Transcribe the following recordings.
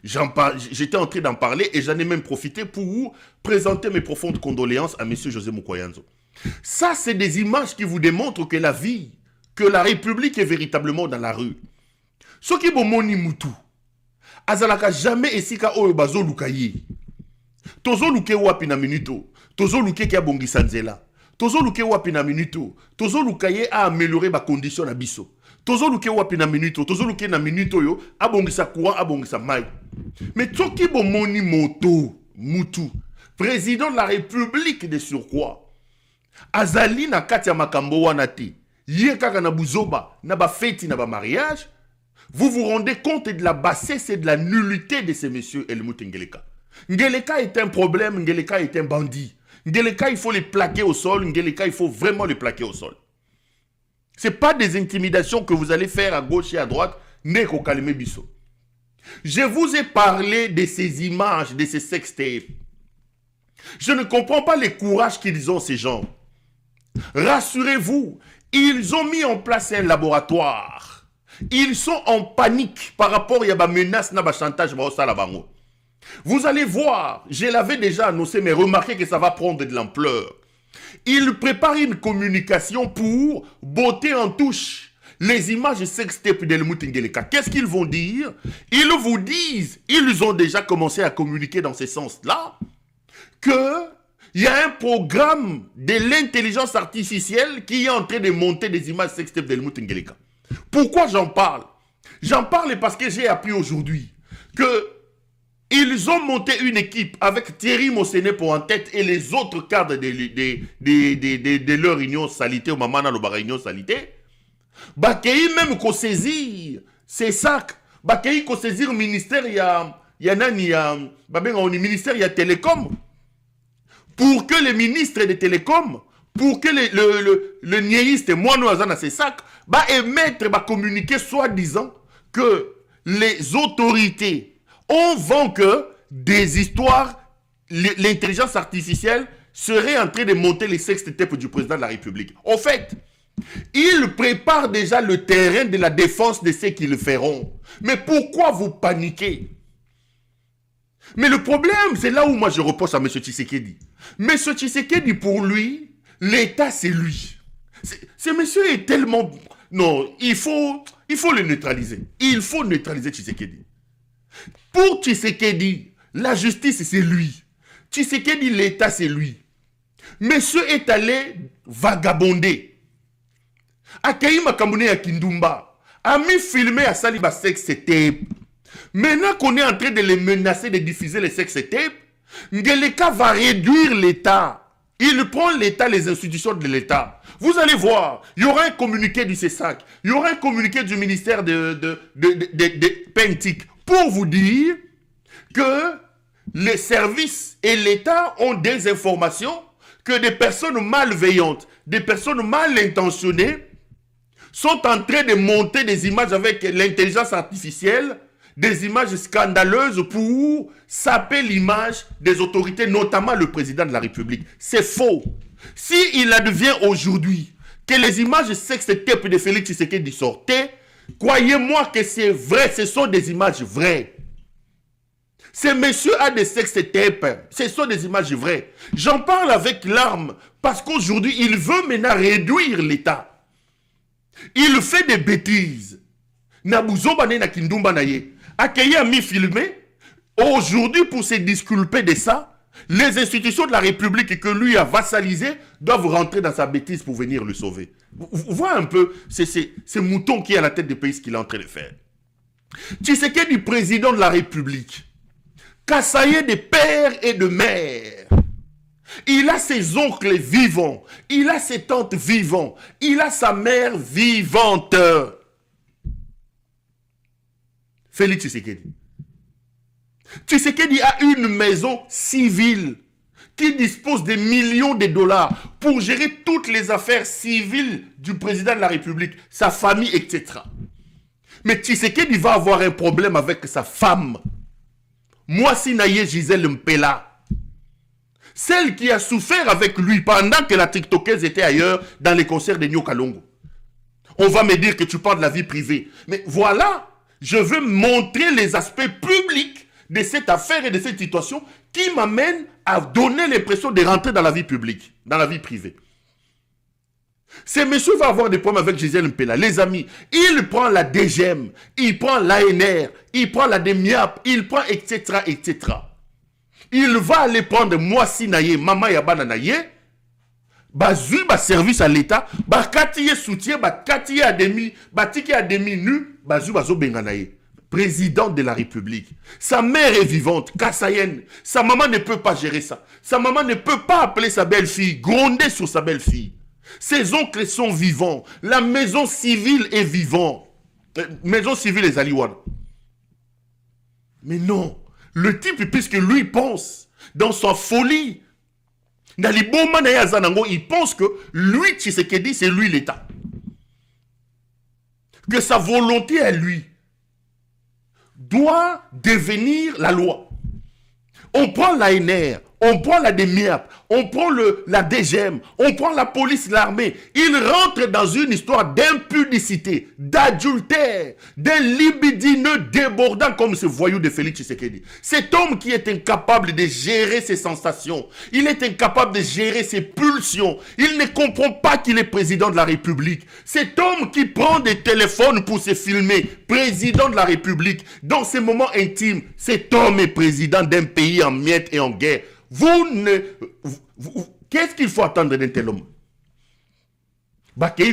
J'étais en train d'en parler et j'en ai même profité pour présenter mes profondes condoléances à M. José Mukoyanzo. Ça, c'est des images qui vous démontrent que la vie, que la République est véritablement dans la rue. Ce qui est bon, moni mutu, azalaka jamais esika oyo bazo lukaye. Tozo luke wapi na minuto, tozo luke ki abongisa nzela. Tozo luke wapi na minuto, tozo lukaye a améliorer ba condition na biso. Tozo luke wapi na minuto, tozo luke na minuto yo, abongisa courant, abongisa mai. Mais toki bo moni moto, mutu, président de la République de surcroît, azali na kati ya makambo wana te, ye kaka na buzoba, na ba feti, na ba mariage, vous vous rendez compte de la bassesse et de la nullité de ces messieurs Helmut Ngeleka. Ngeleka est un problème, Ngeleka est un bandit. Ngeleka, il faut les plaquer au sol, Ngeleka, il faut vraiment les plaquer au sol. Ce n'est pas des intimidations que vous allez faire à gauche et à droite, Neko Kaleme Bisso. Je vous ai parlé de ces images, de ces sextapes. Je ne comprends pas le courage qu'ils ont, ces gens. Rassurez-vous, ils ont mis en place un laboratoire. Ils sont en panique par rapport à la menace, à la chantage. Vous allez voir, je l'avais déjà annoncé, mais remarquez que ça va prendre de l'ampleur. Ils préparent une communication pour botter en touche les images sextapes d'Helmut Ngeleka. Qu'est-ce qu'ils vont dire? Ils vous disent, ils ont déjà commencé à communiquer dans ce sens-là, qu'il y a un programme de l'intelligence artificielle qui est en train de monter des images sextapes d'Helmut Ngeleka. Pourquoi j'en parle? J'en parle parce que j'ai appris aujourd'hui que ils ont monté une équipe avec Thierry Mosséné pour en tête et les autres cadres de leur union salité, au moment où la union salité. Bakei même qu'on saisir ces sacs. Bakei qu'on saisir le ministère, il y a ministère, il y a télécom. Pour que les ministres des télécoms, pour que le niéiste, moi nous avons ces sacs, va émettre, va communiquer soi-disant que les autorités ont vent que des histoires, l'intelligence artificielle serait en train de monter les sextapes du président de la République. En fait, ils préparent déjà le terrain de la défense de ceux qui le feront. Mais pourquoi vous paniquez? Mais le problème, c'est là où moi je reproche à M. Tshisekedi. M. Tshisekedi, pour lui, l'État, c'est lui. Ce monsieur est tellement... Non, il faut le neutraliser. Il faut neutraliser Tshisekedi. Pour Tshisekedi, la justice, c'est lui. Tshisekedi, l'État, c'est lui. Monsieur est allé vagabonder. Akaïma Kamboune à Kindumba a mis filmé à Saliba sex tape. Maintenant qu'on est en train de les menacer de diffuser les sex tapes, Ngeleka va réduire l'État. Il prend l'État, les institutions de l'État. Vous allez voir, il y aura un communiqué du CESAC, il y aura un communiqué du ministère de Pentic pour vous dire que les services et l'État ont des informations que des personnes malveillantes, des personnes mal intentionnées sont en train de monter des images avec l'intelligence artificielle, des images scandaleuses pour saper l'image des autorités, notamment le président de la République. C'est faux. S'il advient aujourd'hui que les images sextapes de Félix Tshisekedi sortaient, croyez-moi que c'est vrai, ce sont des images vraies. Ce monsieur a des sextapes, ce sont des images vraies. J'en parle avec larmes parce qu'aujourd'hui, il veut maintenant réduire l'État. Il fait des bêtises. Nabuzobane na Kindumba naye. Akeye a mis filmé. Aujourd'hui, pour se disculper de ça, les institutions de la République que lui a vassalisées doivent rentrer dans sa bêtise pour venir le sauver. Vous voyez un peu ce mouton qui est à la tête du pays, ce qu'il est en train de faire. Tshisekedi, président de la République, Kassaye de père et de mère. Il a ses oncles vivants. Il a ses tantes vivantes. Il a sa mère vivante. Félix Tshisekedi. Tshisekedi a une maison civile qui dispose de millions de dollars pour gérer toutes les affaires civiles du président de la République, sa famille, etc. Mais Tshisekedi va avoir un problème avec sa femme. Moi, si Naye Gisèle Mpela, celle qui a souffert avec lui pendant que la TikTokeuse était ailleurs dans les concerts de Nyo Kalongo. On va me dire que tu parles de la vie privée. Mais voilà, je veux montrer les aspects publics de cette affaire et de cette situation qui m'amène à donner l'impression de rentrer dans la vie publique, dans la vie privée. Ce monsieur va avoir des problèmes avec Gisèle Mpela. Les amis, il prend la DGM, il prend l'ANR, il prend la DEMIAP, il prend etc., etc. Il va aller prendre Mwasi Naye, Mama Yabana Naye, bazui ba service à l'État, ba katiye soutien, ba katiye à demi, ba tiki à demi nu, bazui bazo benganaye. Président de la République. Sa mère est vivante, Kassayenne. Sa maman ne peut pas gérer ça. Sa maman ne peut pas appeler sa belle-fille, gronder sur sa belle-fille. Ses oncles sont vivants. La maison civile est vivante. Maison civile est Aliwan. Mais non. Le type, puisque lui pense, dans sa folie, il pense que lui, Tshisekedi, c'est lui l'État. Que sa volonté à lui doit devenir la loi. On prend l'ANR, on prend la DEMIAP, on prend la DGM, on prend la police, l'armée. Il rentre dans une histoire d'impudicité, d'adultère, d'un libidineux débordant comme ce voyou de Félix Tshisekedi. Cet homme qui est incapable de gérer ses sensations, il est incapable de gérer ses pulsions, il ne comprend pas qu'il est président de la République. Cet homme qui prend des téléphones pour se filmer, président de la République, dans ses moments intimes, cet homme est président d'un pays en miettes et en guerre. Qu'est-ce qu'il faut attendre d'un tel homme? Et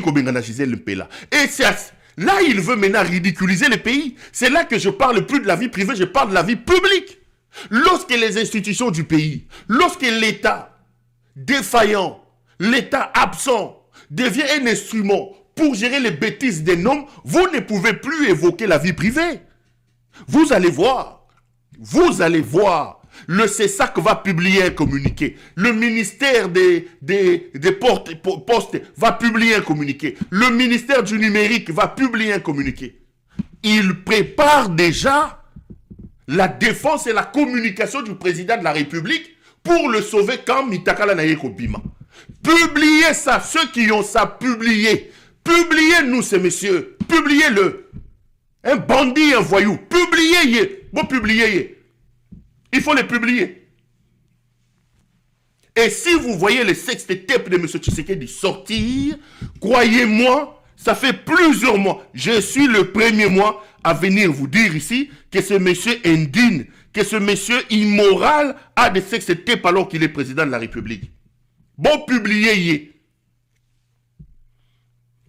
là, il veut maintenant ridiculiser le pays. C'est là que je parle plus de la vie privée, je parle de la vie publique. Lorsque les institutions du pays, lorsque l'État défaillant, l'État absent, devient un instrument pour gérer les bêtises des hommes, vous ne pouvez plus évoquer la vie privée. Vous allez voir. Le CESAC va publier un communiqué. Le ministère des postes va publier un communiqué. Le ministère du numérique va publier un communiqué. Il prépare déjà la défense et la communication du président de la République pour le sauver quand Mitakala Nayeko Bima. Publiez ça, ceux qui ont ça, publiez. Publiez-nous ces messieurs. Publiez-le. Un bandit, un voyou. Publiez-le. Bon, publiez-le. Il faut les publier. Et si vous voyez le sextape de M. Tshisekedi sortir, croyez-moi, ça fait plusieurs mois. Je suis le premier mois à venir vous dire ici que ce monsieur indigne, que ce monsieur immoral a des sextapes alors qu'il est président de la République. Bon, publiez-y.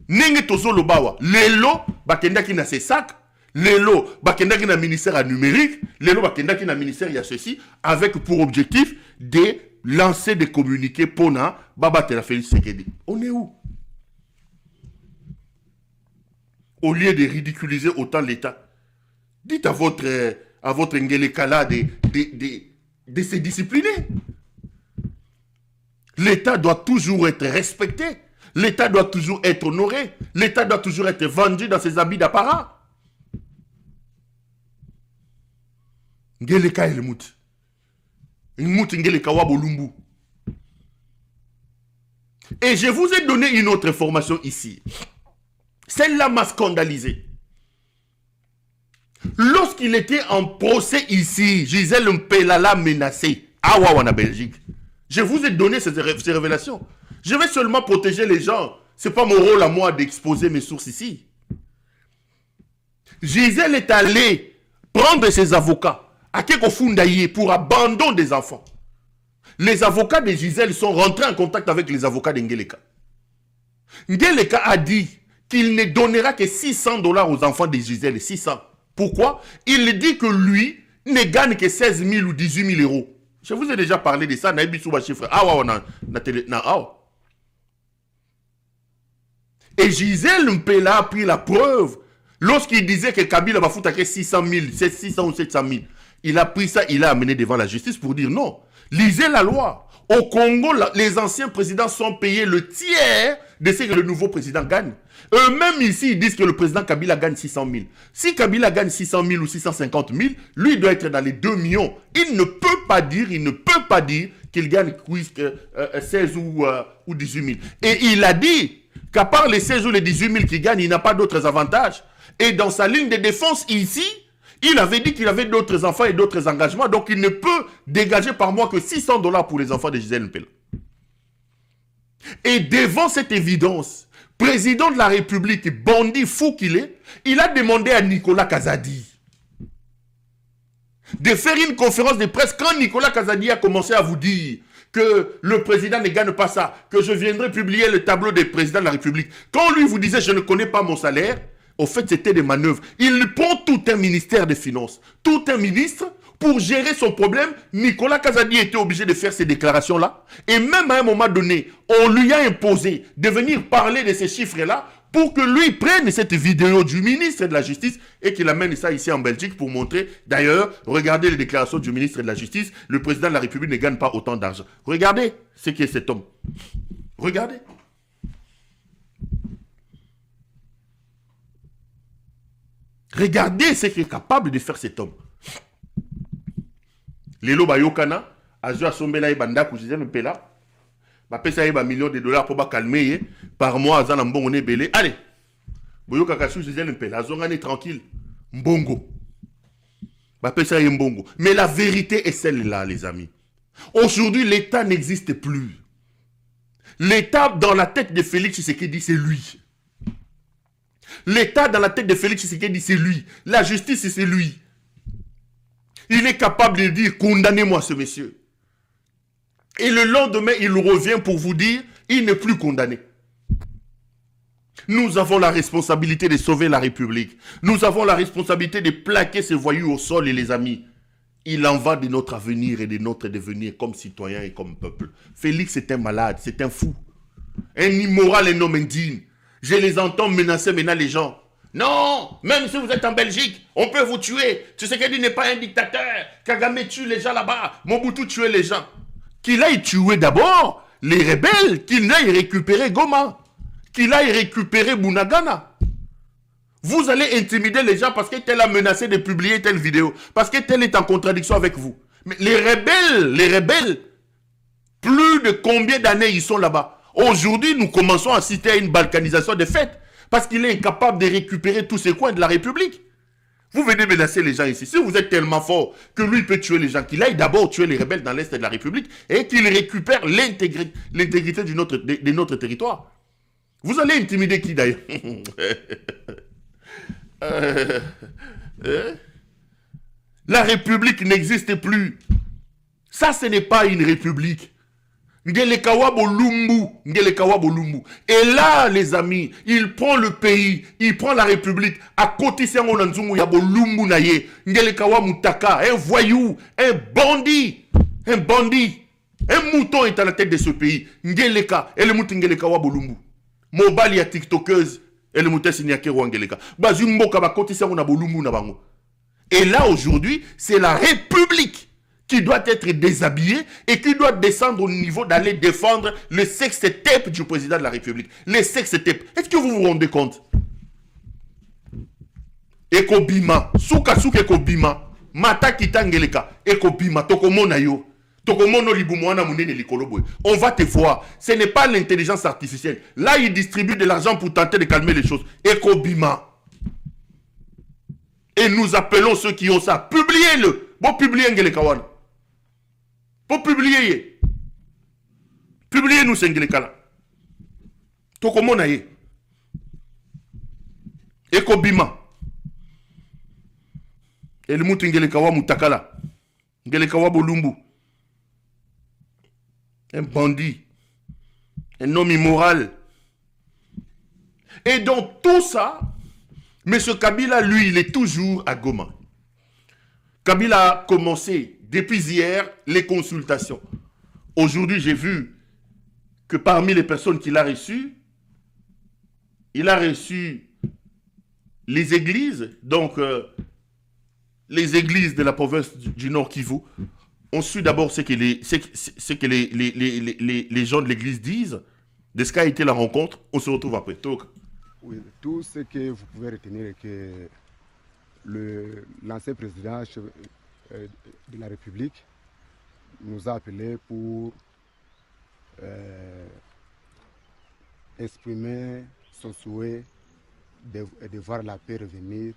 Nenge tozo lobawa. Lelo, bakendaki na ses sacs. Lelo, bakendaki na ministère à numérique, lelo bakendaki na ministère il y a ceci, avec pour objectif de lancer des communiqués pour na babate la Félix Tshisekedi. On est où? Au lieu de ridiculiser autant l'État, dites à votre Ngelekala de se discipliner. L'État doit toujours être respecté, l'État doit toujours être honoré, l'État doit toujours être vendu dans ses habits d'apparat. Ngeleka el mout. Ngeleka wabolumbu. Et je vous ai donné une autre information ici. Celle-là m'a scandalisé. Lorsqu'il était en procès ici, Gisèle Mpela l'a menacé à Ouaouana, Belgique. Je vous ai donné ces révélations. Je vais seulement protéger les gens. Ce n'est pas mon rôle à moi d'exposer mes sources ici. Gisèle est allée prendre ses avocats à Kekofundaye pour abandon des enfants. Les avocats de Gisèle sont rentrés en contact avec les avocats d'Ngeleka. Ngeleka a dit qu'il ne donnera que $600 aux enfants de Gisèle. 600. Pourquoi? Il dit que lui ne gagne que 16 000 ou 18 000 euros. Je vous ai déjà parlé de ça. Et Gisèle Mpela a pris la preuve lorsqu'il disait que Kabila va foutre 600 000, 600 ou 700 000. Il a pris ça, il l'a amené devant la justice pour dire non. Lisez la loi. Au Congo, les anciens présidents sont payés le tiers de ce que le nouveau président gagne. Eux-mêmes ici, ils disent que le président Kabila gagne 600 000. Si Kabila gagne 600 000 ou 650 000, lui doit être dans les 2 millions. Il ne peut pas dire qu'il gagne 16 ou 18 000. Et il a dit qu'à part les 16 ou les 18 000 qu'il gagne, il n'a pas d'autres avantages. Et dans sa ligne de défense ici, Il avait dit qu'il avait d'autres enfants et d'autres engagements, donc il ne peut dégager par mois que 600 dollars pour les enfants de Gisèle Mpela. Et devant cette évidence, président de la République, bandit fou qu'il est, il a demandé à Nicolas Kazadi de faire une conférence de presse quand Nicolas Kazadi a commencé à vous dire que le président ne gagne pas ça, que je viendrai publier le tableau des présidents de la République. Quand lui vous disait je ne connais pas mon salaire, au fait c'était des manœuvres. Il prend tout un ministère des Finances, tout un ministre pour gérer son problème. Nicolas Kazadi était obligé de faire ces déclarations-là. Et même à un moment donné, on lui a imposé de venir parler de ces chiffres-là pour que lui prenne cette vidéo du ministre de la Justice et qu'il amène ça ici en Belgique pour montrer, d'ailleurs, regardez les déclarations du ministre de la Justice, le président de la République ne gagne pas autant d'argent. Regardez ce qu'est cet homme. Regardez. Regardez ce qu'est capable de faire cet homme. Lelo Bayokana, Ajo Sombela et Banda, Koujizé Mpela, Bapesa y ba millions de dollars pour calmer par mois à Zanambon on est belé. Allez, Boyoka Kassou Gisèle Mpela, Azongane tranquille, Mbongo. Bapesa y Mbongo. Mais la vérité est celle-là, les amis. Aujourd'hui, l'État n'existe plus. L'État dans la tête de Félix Tshisekedi, c'est lui. L'État dans la tête de Félix Tshisekedi, c'est lui. La justice, c'est lui. Il est capable de dire, condamnez-moi ce monsieur. Et le lendemain, il revient pour vous dire, il n'est plus condamné. Nous avons la responsabilité de sauver la République. Nous avons la responsabilité de plaquer ces voyous au sol, et les amis. Il en va de notre avenir et de notre devenir comme citoyen et comme peuple. Félix est un malade, c'est un fou. Un immoral, un homme indigne. Je les entends menacer maintenant les gens. Non, même si vous êtes en Belgique, on peut vous tuer. Tshisekedi n'est pas un dictateur. Kagame tue les gens là-bas. Mobutu tue les gens. Qu'il aille tuer d'abord les rebelles, qu'il aille récupérer Goma, qu'il aille récupérer Bunagana. Vous allez intimider les gens parce que tel a menacé de publier telle vidéo, parce que tel est en contradiction avec vous. Mais les rebelles, plus de combien d'années ils sont là-bas? Aujourd'hui, nous commençons à assister à une balkanisation des faits, parce qu'il est incapable de récupérer tous ces coins de la République. Vous venez menacer les gens ici. Si vous êtes tellement fort que lui peut tuer les gens, qu'il aille d'abord tuer les rebelles dans l'Est de la République et qu'il récupère l'intégrité de notre territoire. Vous allez intimider qui d'ailleurs? La République n'existe plus. Ça, ce n'est pas une République. Ngelekawa Bolumbu. Et là, les amis, il prend le pays, il prend la République. À côté, c'est un Onanzungu, ya Bolumbu naye. Ngelekawa Mutaka, un voyou, un bandit. Un mouton est à la tête de ce pays. Ngeleka, et le mouton Ngelekawa Bolumbu. Mobile ya TikTokeuse, et le mouton Sinyakero Ngeleka. Bazumbo kaba côté, c'est un Bolumbu na bango. Et là, aujourd'hui, c'est la République qui doit être déshabillé et qui doit descendre au niveau d'aller défendre le sexe-tape du président de la République. Le sexe-tape. Est-ce que vous vous rendez compte? Ekobima. Souka ekobima. Mata kitangeleka. Ekobima. Tokomona yo. Tokomono libumwana munene likoloboy. On va te voir. Ce n'est pas l'intelligence artificielle. Là, il distribue de l'argent pour tenter de calmer les choses. Ekobima. Et nous appelons ceux qui ont ça. Publiez-le. Bon, publiez Ngelekawan. Pour publier. Publiez-nous Sengelekala. Tokomona ye. Ekobima. Et le moutou Ngelekawa Mutakala. Ngelekawa Bolumbu. Un bandit. Un homme immoral. Et dans tout ça, M. Kabila, lui, il est toujours à Goma. Kabila a commencé depuis hier les consultations. Aujourd'hui, j'ai vu que parmi les personnes qu'il a reçues, il a reçu les églises, donc les églises de la province du Nord Kivu, ont su d'abord ce que les gens de l'église disent, de ce qu'a été la rencontre. On se retrouve après. Oui, tout ce que vous pouvez retenir est que l'ancien président de la République nous a appelés pour exprimer son souhait de voir la paix revenir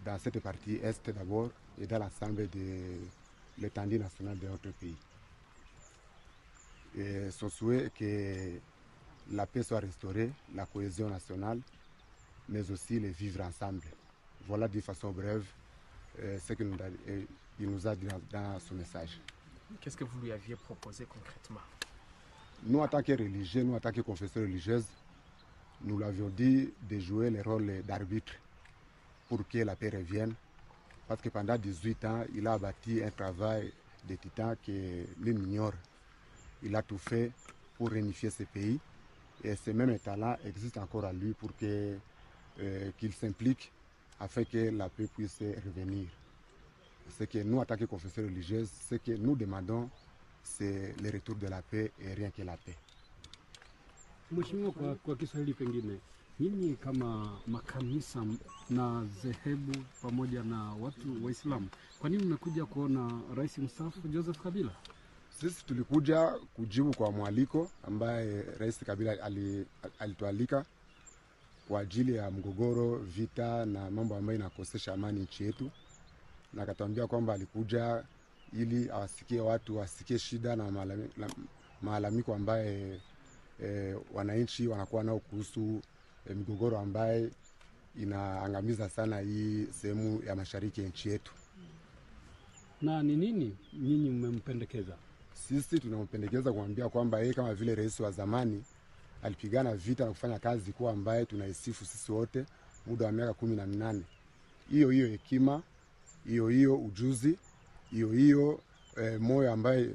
dans cette partie est d'abord et dans l'ensemble de l'étendue nationale de notre pays. Et son souhait est que la paix soit restaurée, la cohésion nationale, mais aussi les vivre ensemble. Voilà de façon brève ce qu'il nous a dit dans son message. Qu'est-ce que vous lui aviez proposé concrètement? Nous, en tant que religieux, nous, en tant que confesseurs religieuses, nous l'avions dit de jouer le rôle d'arbitre pour que la paix revienne. Parce que pendant 18 ans, il a bâti un travail de titan que l'on ignore. Il a tout fait pour réunifier ce pays. Et ce même talent existe encore à lui pour qu'il s'implique afin que la paix puisse revenir. Ce que nous, en tant que confesseurs religieuses, ce que nous demandons, c'est le retour de la paix et rien que la paix. Mheshimiwa, kwa Kiswahili pengine, nyinyi kama makanisa na zehebu pamoja na watu Waislamu, kwa nini mmekuja kuona rais mstaafu Joseph Kabila? Sisi tulikuja kujibu kwa mwaliko ambaye Rais Kabila alitualika kwa ajili ya mgogoro, vita na mambo ambayo inakosesha amani nchi yetu, na akatuambia kwamba alikuja ili awasikie watu, wasikie shida na malalamiko ambaye wananchi wanakuwa nao kuhusu migogoro ambaye inaangamiza sana hii sehemu ya mashariki ya nchi yetu. Na ni nini nyinyi mmempendekeza? Sisi tunampendekeza kumwambia kwamba yeye kama vile rais wa zamani alipigana vita na kufanya kazi kwa ambaye tunaisifu sisi wote muda wa miaka 18. Hiyo hekima, hiyo ujuzi, hiyo moyo ambaye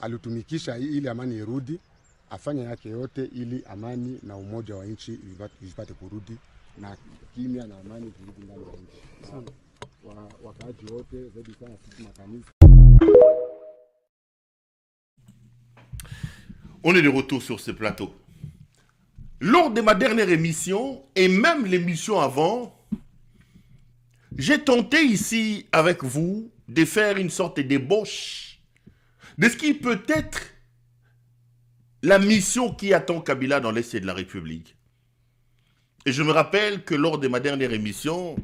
alitumikisha ili amani irudi, afanya yake yote ili amani na umoja wa nchi vipate kurudi na kimya na amani kurudi ndani ya nchi. Wakaaji wote zaidi sana sisi makanisa. On est de retour sur ce plateau. Lors de ma dernière émission, et même l'émission avant, j'ai tenté ici avec vous de faire une sorte d'ébauche de ce qui peut être la mission qui attend Kabila dans l'Est de la République. Et je me rappelle que lors de ma dernière émission,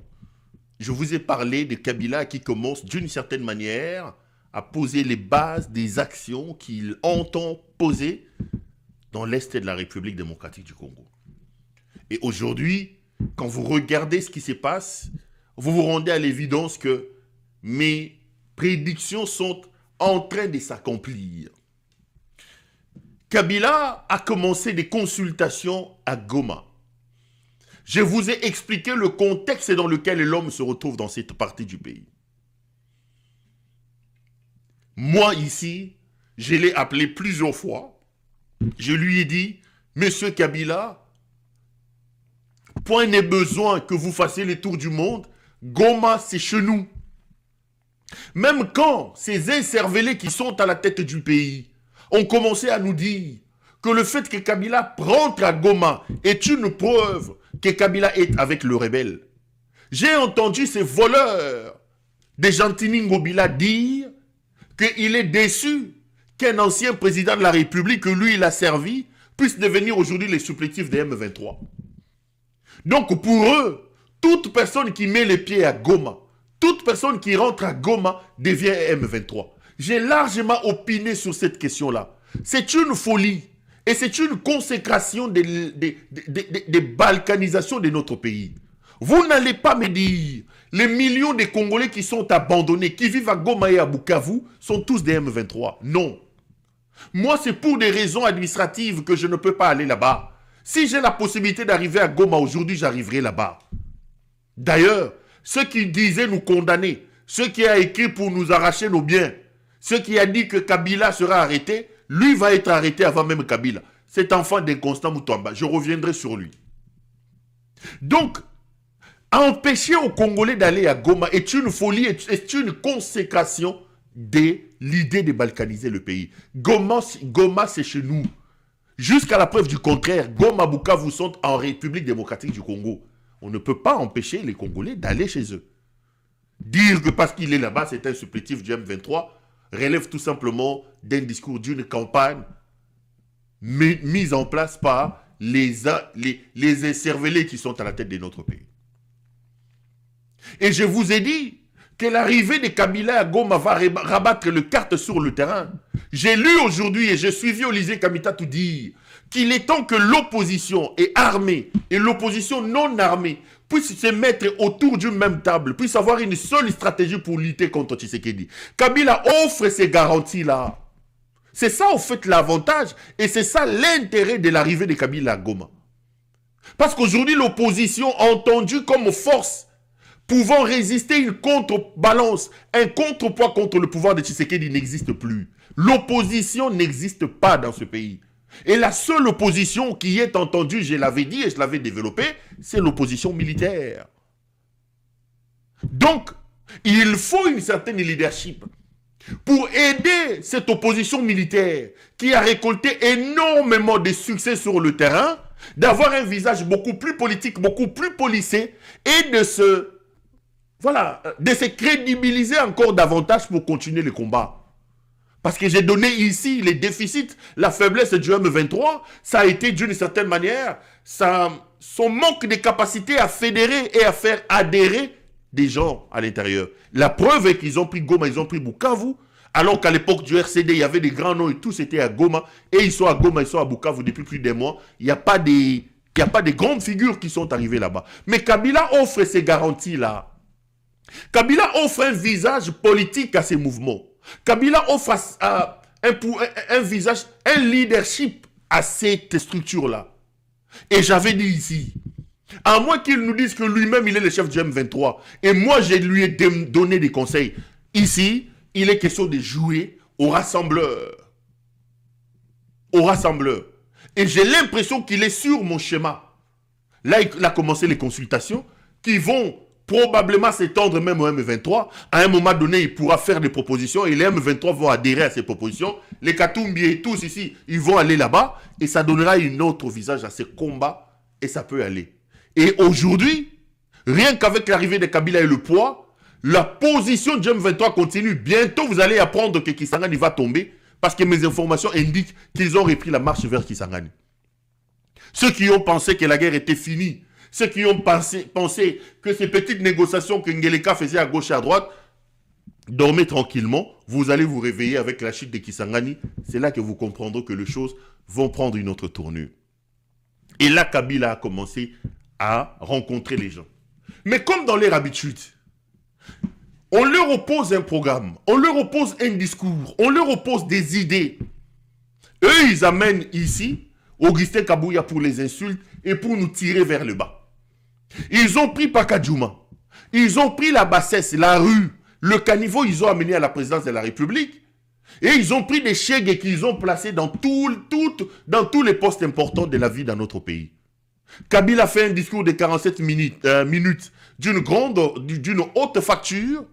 je vous ai parlé de Kabila qui commence d'une certaine manière à poser les bases des actions qu'il entend poser dans l'Est de la République démocratique du Congo. Et aujourd'hui, quand vous regardez ce qui se passe, vous vous rendez à l'évidence que mes prédictions sont en train de s'accomplir. Kabila a commencé des consultations à Goma. Je vous ai expliqué le contexte dans lequel l'homme se retrouve dans cette partie du pays. Moi, ici, je l'ai appelé plusieurs fois. Je lui ai dit, Monsieur Kabila, point n'est besoin que vous fassiez les tours du monde. Goma, c'est chez nous. Même quand ces incervelés qui sont à la tête du pays ont commencé à nous dire que le fait que Kabila rentre à Goma est une preuve que Kabila est avec le rebelle. J'ai entendu ces voleurs de Gentini Ngobila dire qu'il est déçu qu'un ancien président de la République, que lui il a servi, puisse devenir aujourd'hui les supplétifs des M23. Donc pour eux, toute personne qui met les pieds à Goma, toute personne qui rentre à Goma devient M23. J'ai largement opiné sur cette question-là. C'est une folie et c'est une consécration des balkanisations de notre pays. Vous n'allez pas me dire les millions de Congolais qui sont abandonnés, qui vivent à Goma et à Bukavu, sont tous des M23. Non. Moi, c'est pour des raisons administratives que je ne peux pas aller là-bas. Si j'ai la possibilité d'arriver à Goma aujourd'hui, j'arriverai là-bas. D'ailleurs, ceux qui disaient nous condamner, ceux qui a écrit pour nous arracher nos biens, ceux qui a dit que Kabila sera arrêté, lui va être arrêté avant même Kabila. Cet enfant d'Inconstant Moutouamba, je reviendrai sur lui. Donc, empêcher aux Congolais d'aller à Goma est une folie, est une consécration de l'idée de balkaniser le pays. Goma c'est chez nous. Jusqu'à la preuve du contraire, Goma, Bukavu sont en République démocratique du Congo. On ne peut pas empêcher les Congolais d'aller chez eux. Dire que parce qu'il est là-bas, c'est un supplétif du M23, relève tout simplement d'un discours, d'une campagne mise en place par les incervelés qui sont à la tête de notre pays. Et je vous ai dit que l'arrivée de Kabila à Goma va rabattre les cartes sur le terrain. J'ai lu aujourd'hui et j'ai suivi Olivier Kamita tout dire qu'il est temps que l'opposition est armée et l'opposition non armée puisse se mettre autour d'une même table, puisse avoir une seule stratégie pour lutter contre Tshisekedi. Kabila offre ces garanties-là. C'est ça, en fait, l'avantage et c'est ça l'intérêt de l'arrivée de Kabila à Goma. Parce qu'aujourd'hui, l'opposition, entendue comme force, pouvant résister une contrebalance, un contrepoids contre le pouvoir de Tshisekedi n'existe plus. L'opposition n'existe pas dans ce pays. Et la seule opposition qui est entendue, je l'avais dit et je l'avais développée, c'est l'opposition militaire. Donc, il faut une certaine leadership pour aider cette opposition militaire qui a récolté énormément de succès sur le terrain, d'avoir un visage beaucoup plus politique, beaucoup plus policé et de se crédibiliser encore davantage pour continuer le combat. Parce que j'ai donné ici les déficits, la faiblesse du M23, ça a été d'une certaine manière son manque de capacité à fédérer et à faire adhérer des gens à l'intérieur. La preuve est qu'ils ont pris Goma, ils ont pris Bukavu, alors qu'à l'époque du RCD, il y avait des grands noms et tous étaient à Goma, et ils sont à Goma, ils sont à Bukavu depuis plus d'un mois. Il n'y a pas des grandes figures qui sont arrivées là-bas. Mais Kabila offre ces garanties-là. Kabila offre un visage politique à ces mouvements. Kabila offre un visage, un leadership à cette structure-là. Et j'avais dit ici, à moins qu'il nous dise que lui-même il est le chef du M23, et moi je lui ai donné des conseils. Ici, il est question de jouer aux rassembleurs. Aux rassembleurs. Et j'ai l'impression qu'il est sur mon schéma. Là, il a commencé les consultations qui vont probablement s'étendre même au M23. À un moment donné, il pourra faire des propositions et les M23 vont adhérer à ces propositions. Les Katumbi et tous ici, ils vont aller là-bas et ça donnera un autre visage à ces combats et ça peut aller. Et aujourd'hui, rien qu'avec l'arrivée de Kabila et le poids, la position du M23 continue. Bientôt, vous allez apprendre que Kisangani va tomber parce que mes informations indiquent qu'ils ont repris la marche vers Kisangani. Ceux qui ont pensé que la guerre était finie, ceux qui ont pensé que ces petites négociations que Ngeleka faisait à gauche et à droite, dormez tranquillement, vous allez vous réveiller avec la chute de Kisangani. C'est là que vous comprendrez que les choses vont prendre une autre tournure. Et là, Kabila a commencé à rencontrer les gens. Mais comme dans leur habitude, on leur oppose un programme, on leur oppose un discours, on leur oppose des idées. Eux, ils amènent ici Augustin Kabouya pour les insultes et pour nous tirer vers le bas. Ils ont pris Pakadjouma, ils ont pris la bassesse, la rue, le caniveau, ils ont amené à la présidence de la République. Et ils ont pris des chèques qu'ils ont placés dans tous les postes importants de la vie dans notre pays. Kabila fait un discours de 47 minutes d'une haute facture.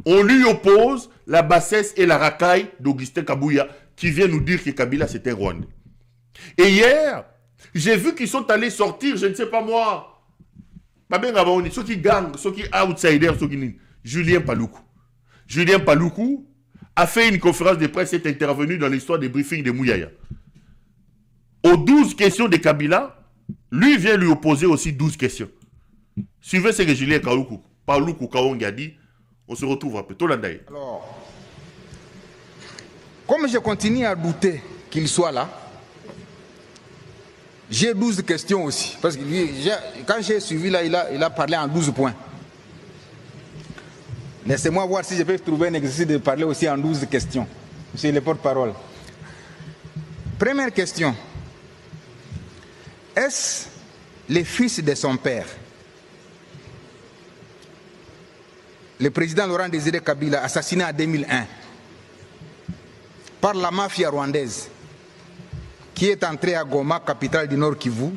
On lui oppose la bassesse et la racaille d'Augustin Kabouya qui vient nous dire que Kabila c'était Rwandais. Et hier, j'ai vu qu'ils sont allés sortir, je ne sais pas moi, ceux qui gang, ceux qui outsiders, ceux qui... Julien Paloukou. Julien Paloukou a fait une conférence de presse, est intervenu dans l'histoire des briefings de Mouyaya. Aux 12 questions de Kabila, lui vient lui opposer aussi 12 questions. Suivez ce que Julien Paloukou Kaongi a dit. On se retrouve après. Alors, comme je continue à douter qu'il soit là, j'ai 12 questions aussi. Parce que lui, quand j'ai suivi là, il a parlé en 12 points. Laissez-moi voir si je peux trouver un exercice de parler aussi en 12 questions. Monsieur le porte-parole. Première question. Est-ce le fils de son père, le président Laurent Désiré Kabila, assassiné en 2001 par la mafia rwandaise, qui est entré à Goma, capitale du Nord Kivu,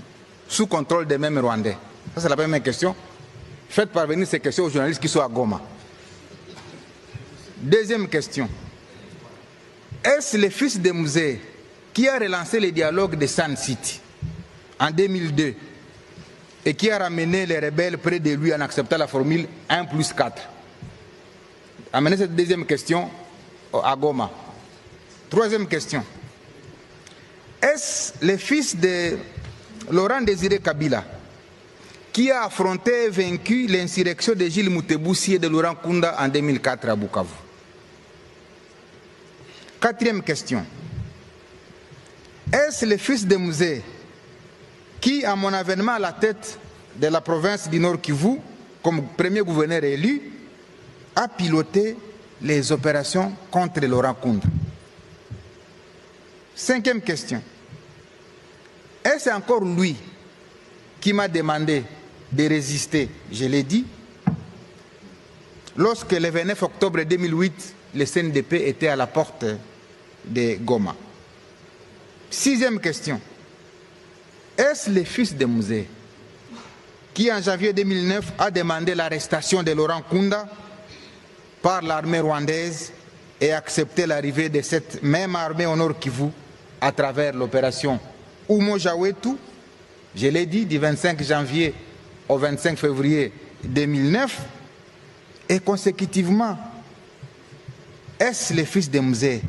sous contrôle des mêmes Rwandais? Ça, c'est la première question. Faites parvenir ces questions aux journalistes qui sont à Goma. Deuxième question. Est-ce le fils de Mouzé qui a relancé le dialogue de Sun City en 2002 et qui a ramené les rebelles près de lui en acceptant la formule 1+4? Amenez cette deuxième question à Goma. Troisième question. Est-ce le fils de Laurent Désiré Kabila qui a affronté et vaincu l'insurrection de Gilles Moutebousi et de Laurent Kunda en 2004 à Bukavu. Quatrième question. Est-ce le fils de Mzee qui, à mon avènement à la tête de la province du Nord Kivu, comme premier gouverneur élu, a piloté les opérations contre Laurent Kunda? Cinquième question. Est-ce encore lui qui m'a demandé de résister, je l'ai dit, lorsque le 29 octobre 2008, le CNDP était à la porte de Goma? Sixième question. Est-ce le fils de Mzee qui, en janvier 2009, a demandé l'arrestation de Laurent Kunda par l'armée rwandaise et accepté l'arrivée de cette même armée au Nord Kivu à travers l'opération Umo Jawetu, je l'ai dit, du 25 janvier au 25 février 2009, et consécutivement, est-ce le fils de Mzee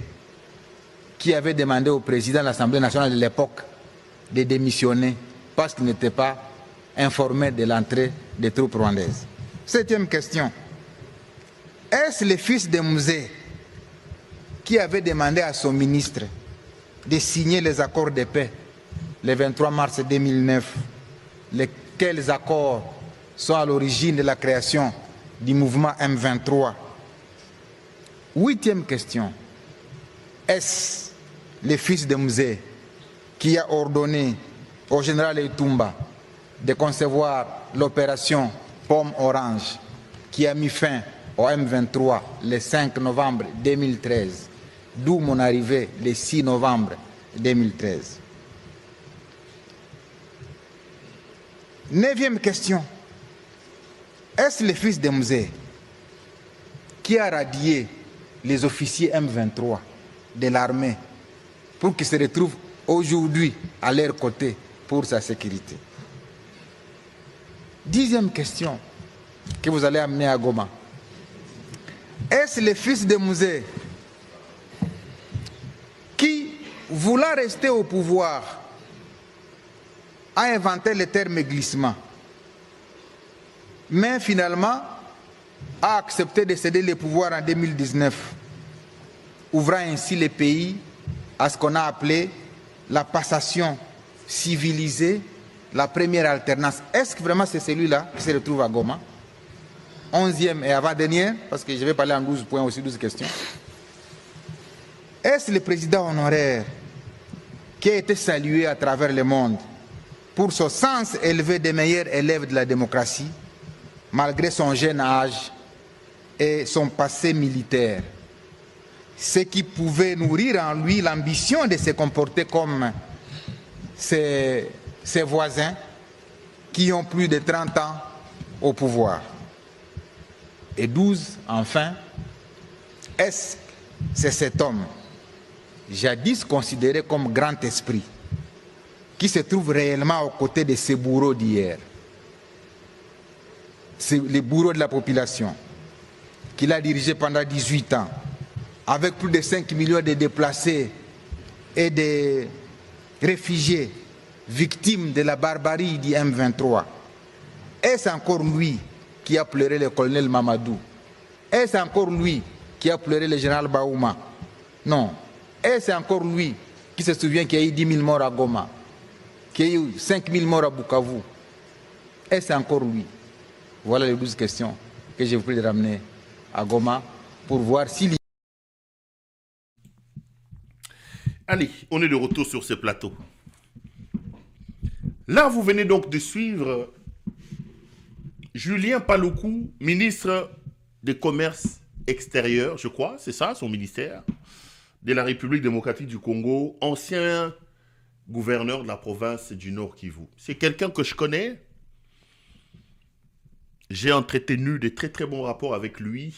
qui avait demandé au président de l'Assemblée nationale de l'époque de démissionner parce qu'il n'était pas informé de l'entrée des troupes rwandaises? Septième question. Est-ce le fils de Mzee qui avait demandé à son ministre de signer les accords de paix le 23 mars 2009, lesquels accords sont à l'origine de la création du mouvement M23? Huitième question. Est-ce le fils de Mzee qui a ordonné au général Etumba de concevoir l'opération Pomme Orange qui a mis fin au M23 le 5 novembre 2013, d'où mon arrivée le 6 novembre 2013? Neuvième question. Est-ce le fils de Mzee qui a radié les officiers M23 de l'armée pour qu'ils se retrouvent aujourd'hui à leur côté pour sa sécurité? Dixième question que vous allez amener à Goma. Est-ce le fils de Mzee qui, voulant rester au pouvoir, a inventé le terme glissement, mais finalement a accepté de céder le pouvoir en 2019, ouvrant ainsi le pays à ce qu'on a appelé la passation civilisée, la première alternance? Est-ce que vraiment c'est celui-là qui se retrouve à Goma? 11e et avant-dernière, parce que je vais parler en 12 points aussi, 12 questions. Est-ce le président honoraire qui a été salué à travers le monde pour son sens élevé des meilleurs élèves de la démocratie, malgré son jeune âge et son passé militaire, ce qui pouvait nourrir en lui l'ambition de se comporter comme ses voisins qui ont plus de 30 ans au pouvoir? Et 12, enfin, est-ce que c'est cet homme, jadis considéré comme grand esprit, qui se trouve réellement aux côtés de ces bourreaux d'hier, c'est les bourreaux de la population, qu'il a dirigé pendant 18 ans, avec plus de 5 millions de déplacés et de réfugiés victimes de la barbarie du M23? Est-ce encore lui qui a pleuré le colonel Mamadou? Est-ce encore lui qui a pleuré le général Baouma? Non. Est-ce encore lui qui se souvient qu'il y a eu 10 000 morts à Goma, qu'il y a eu 5 000 morts à Bukavu? Est-ce encore lui? Voilà les 12 questions que j'ai voulu ramener à Goma pour voir s'il y... Allez, on est de retour sur ce plateau. Là, vous venez donc de suivre Julien Paluku, ministre des Commerces extérieurs, je crois, c'est ça, son ministère, de la République démocratique du Congo, ancien gouverneur de la province du Nord Kivu. C'est quelqu'un que je connais. J'ai entretenu de très très bons rapports avec lui.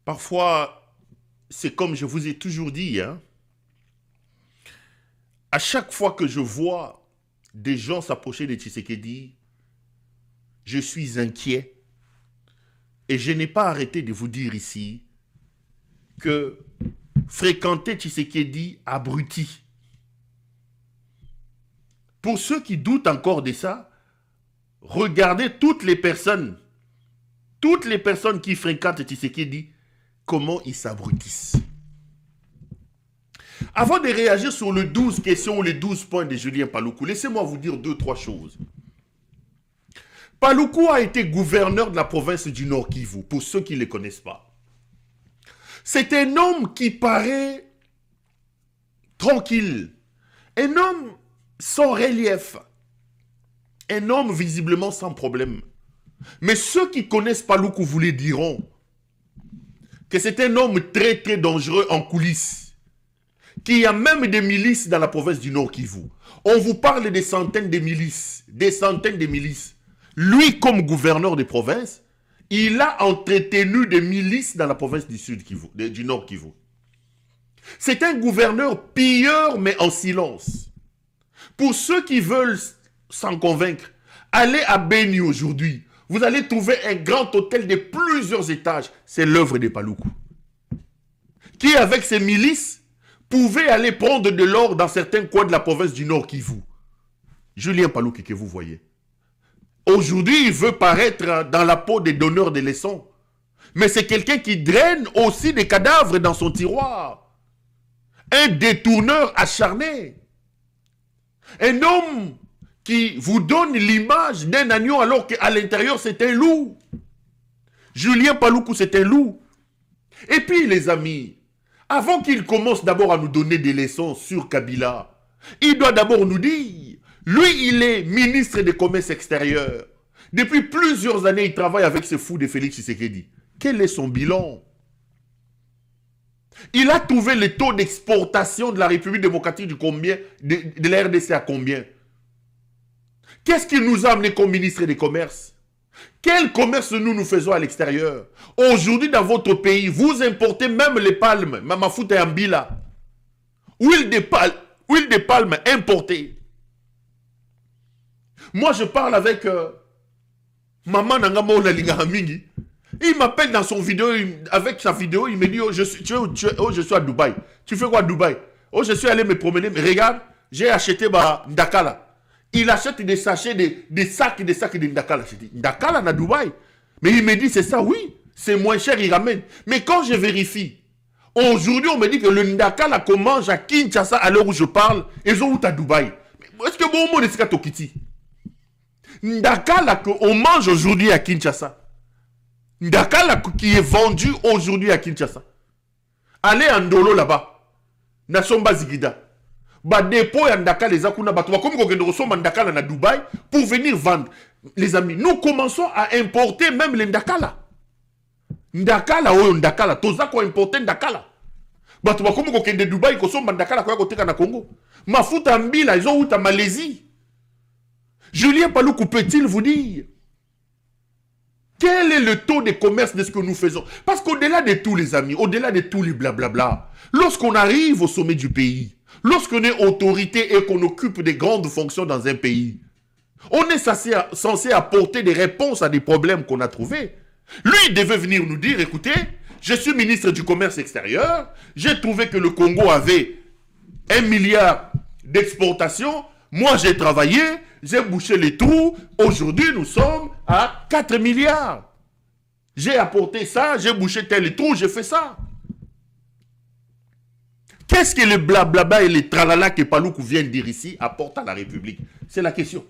Parfois, c'est comme je vous ai toujours dit, hein. À chaque fois que je vois des gens s'approcher de Tshisekedi, je suis inquiet. Et je n'ai pas arrêté de vous dire ici que fréquenter Tshisekedi abrutit. pour ceux qui doutent encore de ça, regardez toutes les personnes qui fréquentent Tshisekedi, comment ils s'abrutissent. Avant de réagir sur les 12 questions ou les 12 points de Julien Paluku, laissez-moi vous dire 2-3 choses. Paluku a été gouverneur de la province du Nord Kivu, pour ceux qui ne le connaissent pas. C'est un homme qui paraît tranquille, un homme sans relief, un homme visiblement sans problème. Mais ceux qui connaissent Paluku vous le diront que c'est un homme très très dangereux en coulisses, qu'il y a même des milices dans la province du Nord Kivu. On vous parle des centaines de milices, des centaines de milices. Lui, comme gouverneur de province, il a entretenu des milices dans la province du Sud Kivu, du Nord Kivu. C'est un gouverneur pilleur, mais en silence. Pour ceux qui veulent s'en convaincre, allez à Beni aujourd'hui. Vous allez trouver un grand hôtel de plusieurs étages. C'est l'œuvre de Paluku. Qui, avec ses milices, pouvait aller prendre de l'or dans certains coins de la province du Nord Kivu. Julien Paluku que vous voyez. Aujourd'hui, il veut paraître dans la peau des donneurs de leçons. Mais c'est quelqu'un qui draine aussi des cadavres dans son tiroir. Un détourneur acharné. Un homme qui vous donne l'image d'un agneau alors qu'à l'intérieur c'est un loup. Julien Paluku c'est un loup. Et puis les amis, avant qu'il commence d'abord à nous donner des leçons sur Kabila, il doit d'abord nous dire, lui il est ministre des commerces extérieurs. Depuis plusieurs années il travaille avec ce fou de Félix Tshisekedi. Quel est son bilan? Il a trouvé le taux d'exportation de la République démocratique du combien, de la RDC à combien? Qu'est-ce qu'il nous a amené comme ministre des Commerces? Quel commerce nous faisons à l'extérieur? Aujourd'hui, dans votre pays, vous importez même les palmes, Mamafuta et Ambila. Huile de palme importée. Moi, je parle avec Maman Nangamo Lalingamingi. Il m'appelle dans son vidéo, avec sa vidéo, il me dit, oh, je suis à Dubaï. Tu fais quoi à Dubaï? Oh, je suis allé me promener, mais regarde, j'ai acheté Ndakala. Il achète des sachets, des sacs de Ndakala. Je dis, Ndakala à Dubaï. Mais il me dit, c'est ça, oui. C'est moins cher, il ramène. Mais quand je vérifie, aujourd'hui, on me dit que le Ndakala qu'on mange à Kinshasa, à l'heure où je parle, ils ont où à Dubaï. Est-ce que bon mot est Tokiti? Ndakala qu'on mange aujourd'hui à Kinshasa. Ndakala qui est vendu aujourd'hui à Kinshasa. Allez en Ndolo là-bas. Nasomba Zigida. Dépôt ya Ndakala les akuna batuba comme qu'on ressemble Ndakala na Dubaï pour venir vendre. Les amis, nous commençons à importer même les Ndakala. Ndakala ou Ndakala, toza ko importer Ndakala. Batuba comme qu'on de Dubaï ko somba Ndakala ko côté na Congo. Mafuta mbila ils ont où ta Malaisie. Julien Paluku peut-il vous dire quel est le taux de commerce de ce que nous faisons? Parce qu'au-delà de tous les amis, au-delà de tous les blablabla, lorsqu'on arrive au sommet du pays, lorsqu'on est autorité et qu'on occupe des grandes fonctions dans un pays, on est censé apporter des réponses à des problèmes qu'on a trouvés. Lui, il devait venir nous dire, écoutez, je suis ministre du commerce extérieur, j'ai trouvé que le Congo avait 1 milliard d'exportations, moi j'ai travaillé, j'ai bouché les trous, aujourd'hui nous sommes à 4 milliards. J'ai apporté ça, j'ai bouché tel trou, j'ai fait ça. Qu'est-ce que le blablabla et les tralala que Paluku vient de dire ici apportent à la République? C'est la question.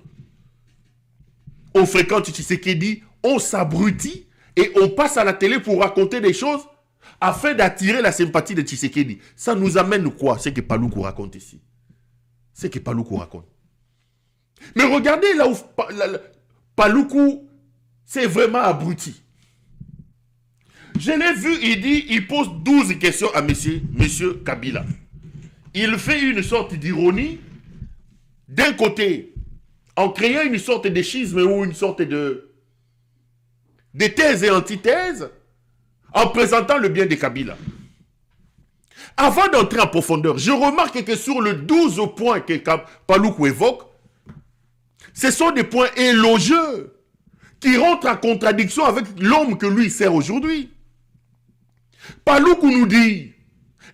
On fréquente Tshisekedi, on s'abrutit et on passe à la télé pour raconter des choses afin d'attirer la sympathie de Tshisekedi. Ça nous amène quoi? C'est que Paluku raconte ici. C'est que Paluku raconte. Mais regardez là où Paluku c'est vraiment abruti. Je l'ai vu, il pose 12 questions à monsieur Kabila. Il fait une sorte d'ironie. D'un côté, en créant une sorte de schisme ou une sorte de thèse et antithèse, en présentant le bien de Kabila. Avant d'entrer en profondeur, je remarque que sur le 12 points que Paluku évoque, ce sont des points élogieux qui rentrent en contradiction avec l'homme que lui sert aujourd'hui. Paluku nous dit,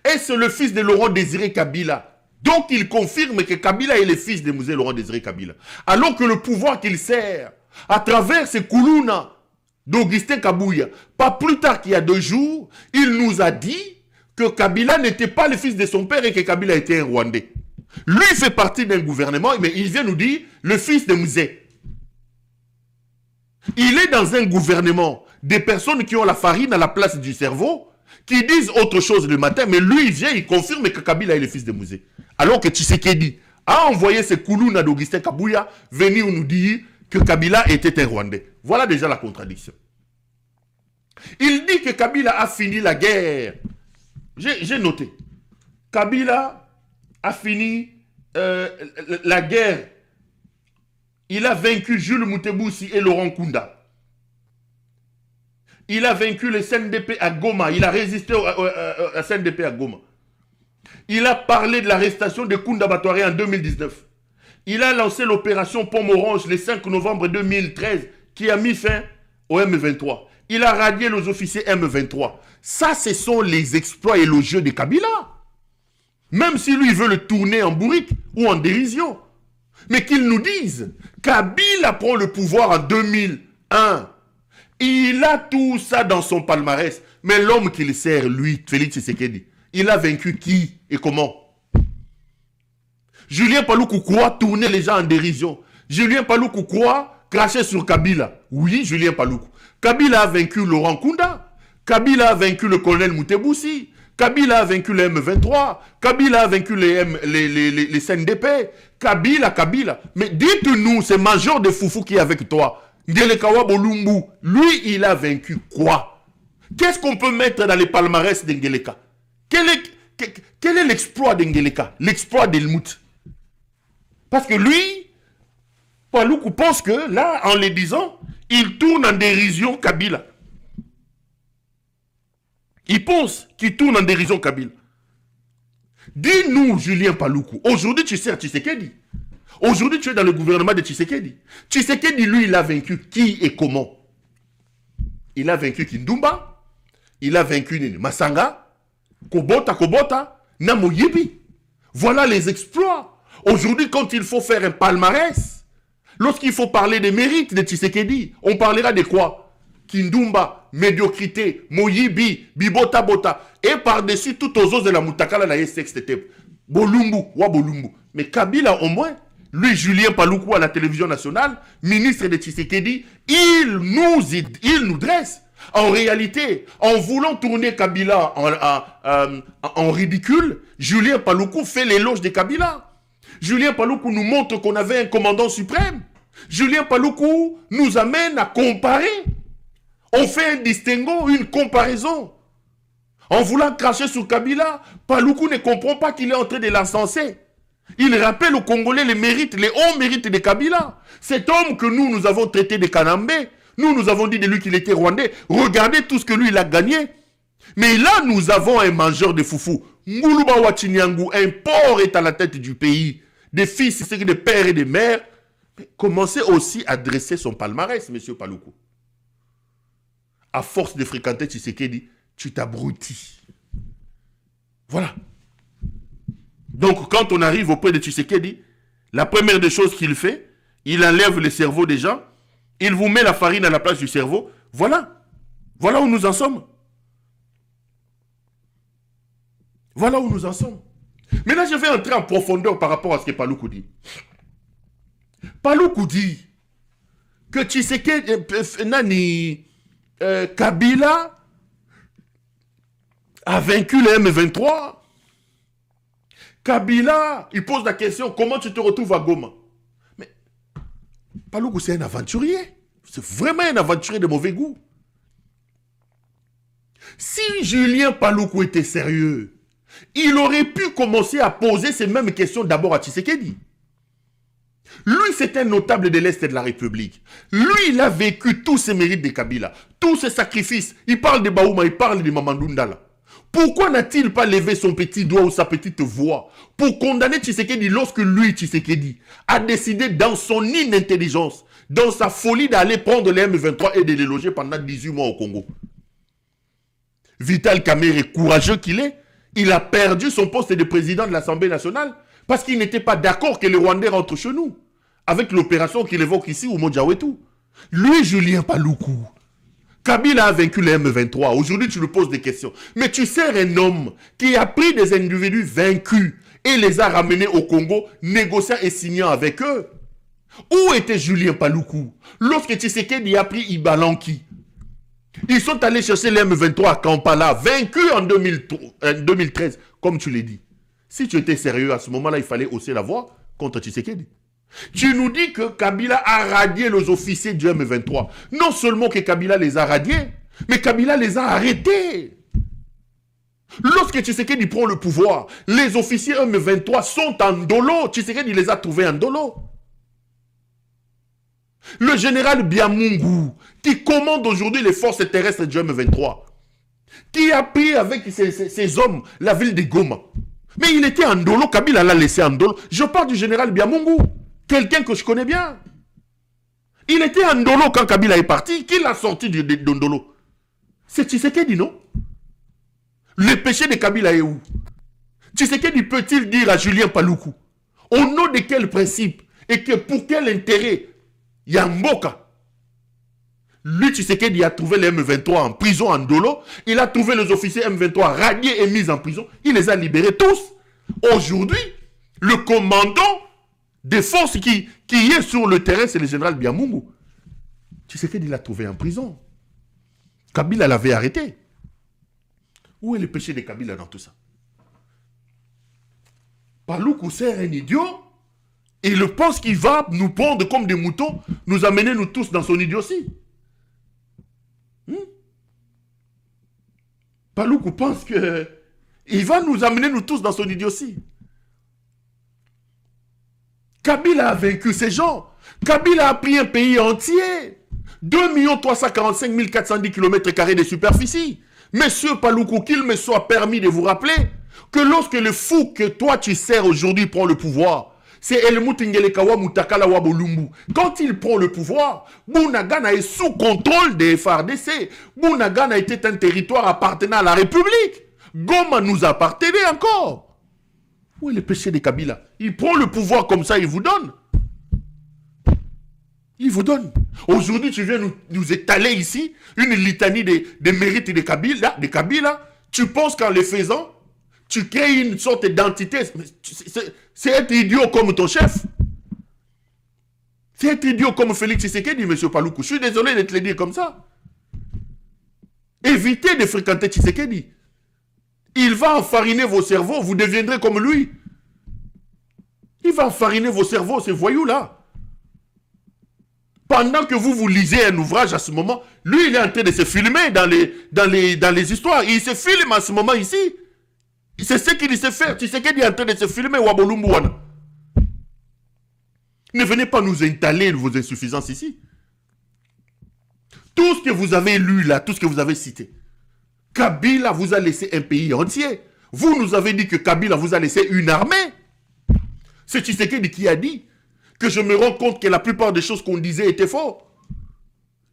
est-ce le fils de Laurent Désiré Kabila Donc il confirme que Kabila est le fils de Mouzé Laurent Désiré Kabila. Alors que le pouvoir qu'il sert, à travers ces Koulouna d'Augustin Kabouya, pas plus tard qu'il y a 2 jours, il nous a dit que Kabila n'était pas le fils de son père et que Kabila était un Rwandais. Lui fait partie d'un gouvernement, mais il vient nous dire le fils de Mouzé. Il est dans un gouvernement des personnes qui ont la farine à la place du cerveau, qui disent autre chose le matin, mais lui il vient, il confirme que Kabila est le fils de Mouzé. Alors que Tshisekedi a envoyé ses Koulouna d'Augustin Kabouya venir nous dire que Kabila était un Rwandais. Voilà déjà la contradiction. Il dit que Kabila a fini la guerre. J'ai noté. Kabila a fini la guerre. Il a vaincu Jules Mouteboussi et Laurent Kunda. Il a vaincu le CNDP à Goma. Il a résisté à CNDP à Goma. Il a parlé de l'arrestation de Kunda Batouare en 2019. Il a lancé l'opération Pomme Orange le 5 novembre 2013 qui a mis fin au M23. Il a radié les officiers M23. Ça, ce sont les exploits élogieux de Kabila. Même si lui veut le tourner en bourrique ou en dérision. Mais qu'il nous dise, Kabila prend le pouvoir en 2001. Il a tout ça dans son palmarès. Mais l'homme qu'il sert, lui, Félix Tshisekedi, il a vaincu qui et comment? Julien Paloukou croit tourner les gens en dérision. Julien Paloukou croit cracher sur Kabila. Oui, Julien Paloukou. Kabila a vaincu Laurent Kunda. Kabila a vaincu le colonel Mouteboussi. Kabila a vaincu le M23. Kabila a vaincu les CNDP. Kabila. Mais dites-nous, c'est Major de Foufou qui est avec toi. Ngelekawa Bolumbu. Lui, il a vaincu quoi? Qu'est-ce qu'on peut mettre dans les palmarès d'Ngeleka? Quel est l'exploit d'Ngeleka? L'exploit d'Elmout. Parce que lui, Paloukou pense que là, en le disant, il tourne en dérision Kabila. Il pense qu'il tourne en dérision Kabila. Dis-nous, Julien Paloukou, aujourd'hui tu sers Tshisekedi. Aujourd'hui tu es dans le gouvernement de Tshisekedi. Tshisekedi, lui, il a vaincu qui et comment? Il a vaincu Kindumba. Il a vaincu Masanga. Kobota, Namoyebi. Voilà les exploits. Aujourd'hui, quand il faut faire un palmarès, lorsqu'il faut parler des mérites de Tshisekedi, on parlera de quoi? Kindumba, médiocrité, Moyibi, Bibota Bota, et par-dessus tout aux os de la Moutakala na sextete. Bolumbu, wa Bolumbu. Mais Kabila, au moins, lui, Julien Paloukou à la télévision nationale, ministre de Tshisekedi, il nous dresse. En réalité, en voulant tourner Kabila en ridicule, Julien Paloukou fait l'éloge de Kabila. Julien Paloukou nous montre qu'on avait un commandant suprême. Julien Paloukou nous amène à comparer. On fait un distinguo, une comparaison. En voulant cracher sur Kabila, Paloukou ne comprend pas qu'il est en train de l'encenser. Il rappelle aux Congolais les mérites, les hauts mérites de Kabila. Cet homme que nous avons traité de Kanambé, nous avons dit de lui qu'il était rwandais. Regardez tout ce que lui, il a gagné. Mais là, nous avons un mangeur de foufou. Ngoulouba Wachinyangu, un porc est à la tête du pays. Des fils, des pères et des mères. Mais commencez aussi à dresser son palmarès, monsieur Paloukou. À force de fréquenter Tshisekedi, tu t'abrutis. Voilà. Donc, quand on arrive auprès de Tshisekedi, la première des choses qu'il fait, il enlève le cerveau des gens, il vous met la farine à la place du cerveau. Voilà. Voilà où nous en sommes. Voilà où nous en sommes. Maintenant, je vais entrer en profondeur par rapport à ce que Paloukou dit. Paloukou dit que Tshisekedi, Kabila a vaincu le M23. Kabila, il pose la question, comment tu te retrouves à Goma? Mais Paloukou, c'est un aventurier. C'est vraiment un aventurier de mauvais goût. Si Julien Paloukou était sérieux, il aurait pu commencer à poser ces mêmes questions d'abord à Tshisekedi. Lui, c'est un notable de l'Est de la République. Lui, il a vécu tous ces mérites de Kabila, tous ces sacrifices. Il parle de Baouma, il parle de Mamadou Ndala. Pourquoi n'a-t-il pas levé son petit doigt ou sa petite voix pour condamner Tshisekedi lorsque lui, Tshisekedi, a décidé dans son inintelligence, dans sa folie d'aller prendre les M23 et de les loger pendant 18 mois au Congo? Vital Kamerhe, courageux qu'il est, Il a perdu son poste de président de l'Assemblée nationale parce qu'il n'était pas d'accord que les Rwandais rentrent chez nous. Avec l'opération qu'il évoque ici, au Modjawetu. Lui, Julien Paluku, Kabila a vaincu les M23. Aujourd'hui, tu lui poses des questions. Mais tu sers un homme qui a pris des individus vaincus et les a ramenés au Congo, négociant et signant avec eux. Où était Julien Paluku lorsque Tshisekedi a pris Ibalanki? Ils sont allés chercher les M23 à Kampala, vaincus en 2013, comme tu l'as dit. Si tu étais sérieux à ce moment-là, il fallait hausser la voix contre Tshisekedi. Tu nous dis que Kabila a radié les officiers du M23. Non seulement que Kabila les a radiés, mais Kabila les a arrêtés. Lorsque Tshisekedi prend le pouvoir, les officiers M23 sont en dolo. Tshisekedi les a trouvés en dolo. Le général Biamungu, qui commande aujourd'hui les forces terrestres du M23, qui a pris avec ses hommes la ville de Goma. Mais il était en dolo, Kabila l'a laissé en dolo. Je parle du général Biamungu, quelqu'un que je connais bien. Il était en dolo quand Kabila est parti. Qui l'a sorti de dolo? C'est Tshisekedi, non? Le péché de Kabila est où? Tshisekedi peut-il dire à Julien Paluku, au nom de quel principe et que pour quel intérêt Yamboka? Lui, Tshisekedi a trouvé les M23 en prison en dolo. Il a trouvé les officiers M23 radiés et mis en prison. Il les a libérés tous. Aujourd'hui, le commandant des forces qui est sur le terrain, c'est le général Biamungu. Tshisekedi l'a trouvé en prison. Kabila l'avait arrêté. Où est le péché de Kabila dans tout ça? Paluku, c'est un idiot. Et il pense qu'il va nous prendre comme des moutons, nous amener nous tous dans son idiotie. Paluku pense que il va nous amener nous tous dans son idiotie. Kabila a vaincu ces gens. Kabila a pris un pays entier. 2 345 410 km² de superficie. Monsieur Paluku, qu'il me soit permis de vous rappeler que lorsque le fou que toi tu sers aujourd'hui prend le pouvoir, c'est Helmut Ngelekawa Mutakala Wabolumbu. Quand il prend le pouvoir, Bunagana est sous contrôle des FARDC. Bunagana était un territoire appartenant à la République. Goma nous appartenait encore. Où est le péché de Kabila? Il prend le pouvoir comme ça, il vous donne. Il vous donne. Aujourd'hui, tu viens nous étaler ici une litanie des mérites de Kabila. Tu penses qu'en le faisant, tu crées une sorte d'identité. C'est être idiot comme ton chef. C'est être idiot comme Félix Tshisekedi, M. Paluku. Je suis désolé de te le dire comme ça. Évitez de fréquenter Tshisekedi. Il va enfariner vos cerveaux, vous deviendrez comme lui. Il va enfariner vos cerveaux, ces voyous-là. Pendant que vous lisez un ouvrage à ce moment, lui, il est en train de se filmer dans les histoires. Il se filme à ce moment ici. C'est ce qu'il sait faire. Tu sais qu'il est en train de se filmer Wabolumbuana. Ne venez pas nous étaler vos insuffisances ici. Tout ce que vous avez lu là, tout ce que vous avez cité, Kabila vous a laissé un pays entier. Vous nous avez dit que Kabila vous a laissé une armée. C'est Tshisekedi qui a dit que je me rends compte que la plupart des choses qu'on disait étaient fausses.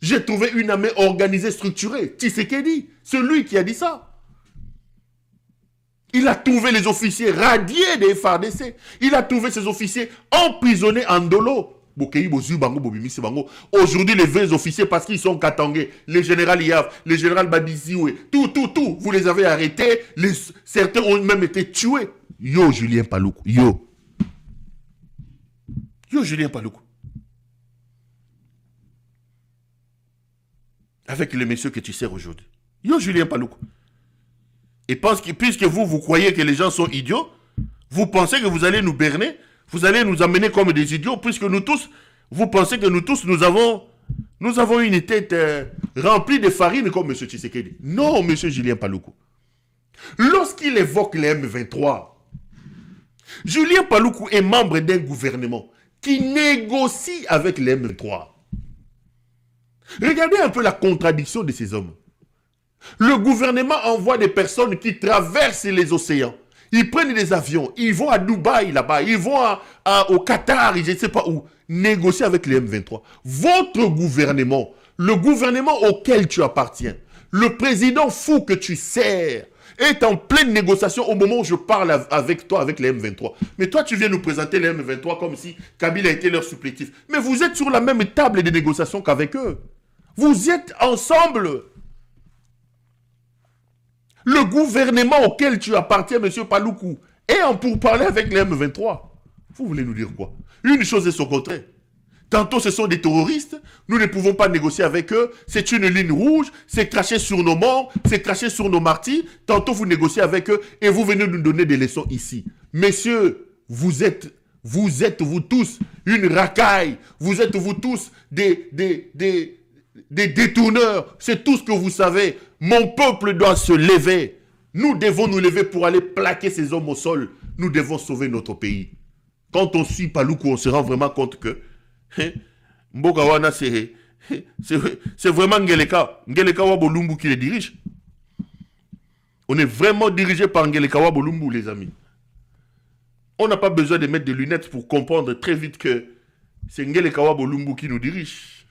J'ai trouvé une armée organisée, structurée. Tshisekedi, c'est lui qui a dit ça. Il a trouvé les officiers radiés des FARDC. Il a trouvé ces officiers emprisonnés en dolo. Aujourd'hui, les vrais officiers, parce qu'ils sont katangés, les généraux Yav, les généraux Badizioué, tout, vous les avez arrêtés. Certains ont même été tués. Yo, Julien Paluku, yo. Yo, Julien Paluku. Avec les messieurs que tu sers aujourd'hui. Yo, Julien Paluku. Et puisque vous croyez que les gens sont idiots, vous pensez que vous allez nous berner, vous allez nous amener comme des idiots, puisque nous tous, vous pensez que nous tous, nous avons une tête remplie de farine comme M. Tshisekedi. Non, M. Julien Paluku. Lorsqu'il évoque les M23, Julien Paluku est membre d'un gouvernement qui négocie avec les M23. Regardez un peu la contradiction de ces hommes. Le gouvernement envoie des personnes qui traversent les océans. Ils prennent des avions, ils vont à Dubaï là-bas, ils vont au Qatar, je ne sais pas où, négocier avec les M23. Votre gouvernement, le gouvernement auquel tu appartiens, le président fou que tu sers, est en pleine négociation au moment où je parle avec toi, avec les M23. Mais toi, tu viens nous présenter les M23 comme si Kabila était leur supplétif. Mais vous êtes sur la même table de négociation qu'avec eux. Vous êtes ensemble. Le gouvernement auquel tu appartiens, M. Paluku, est en pourparlers avec les M23. Vous voulez nous dire quoi? Une chose est son contraire. Tantôt ce sont des terroristes, nous ne pouvons pas négocier avec eux, c'est une ligne rouge, c'est craché sur nos morts, c'est craché sur nos martyrs. Tantôt vous négociez avec eux et vous venez nous donner des leçons ici. Messieurs, vous êtes vous tous une racaille, vous êtes vous tous des détourneurs, c'est tout ce que vous savez. Mon peuple doit se lever. Nous devons nous lever pour aller plaquer ces hommes au sol. Nous devons sauver notre pays. Quand on suit Paluku, on se rend vraiment compte que Mboka wana c'est vraiment Ngeleka Wabolumbu qui les dirige. On est vraiment dirigé par Ngeleka Wabolumbu, les amis. On n'a pas besoin de mettre des lunettes pour comprendre très vite que c'est Ngeleka Wabolumbu qui nous dirige.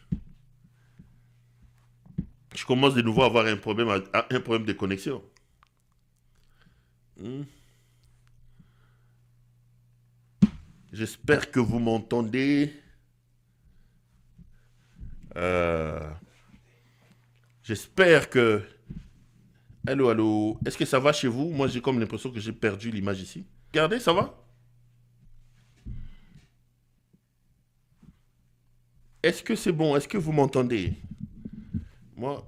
Je commence de nouveau à avoir un problème de connexion. J'espère que vous m'entendez. J'espère que... Allô, allô. Est-ce que ça va chez vous? Moi, j'ai comme l'impression que j'ai perdu l'image ici. Regardez, ça va? Est-ce que c'est bon? Est-ce que vous m'entendez? Moi,